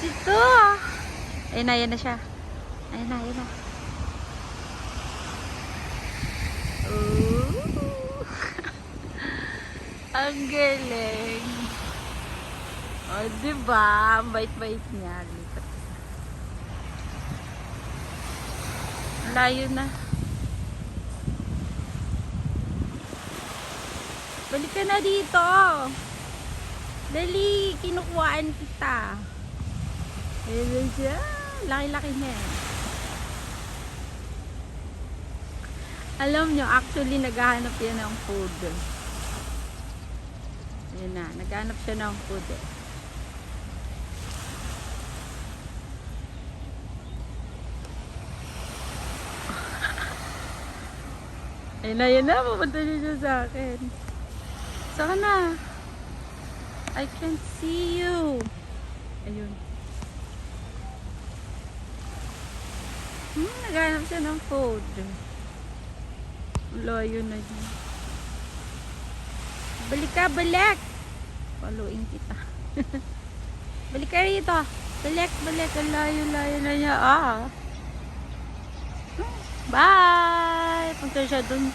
Dito. Ayun na siya. Ayun na. Oh. Ang galing. O, diba? Ang bait-bait niya. Lipat. Layo na. Balik ka na dito. Dali, kinukuhaan kita. Ayun siya. Laki-laki niya. Alam nyo, actually, naghahanap yan ng food. Ayun na, naghahanap siya ng food. Ayun na, pupunta siya sa akin. Saka na. I can't see you. Ayun. Naghanap siya ng food. Layo na dyan. Balik ka, balik! Paluin kita. Balik ka rito. Balik. Ang layo na niya. Bye! Punta siya dun.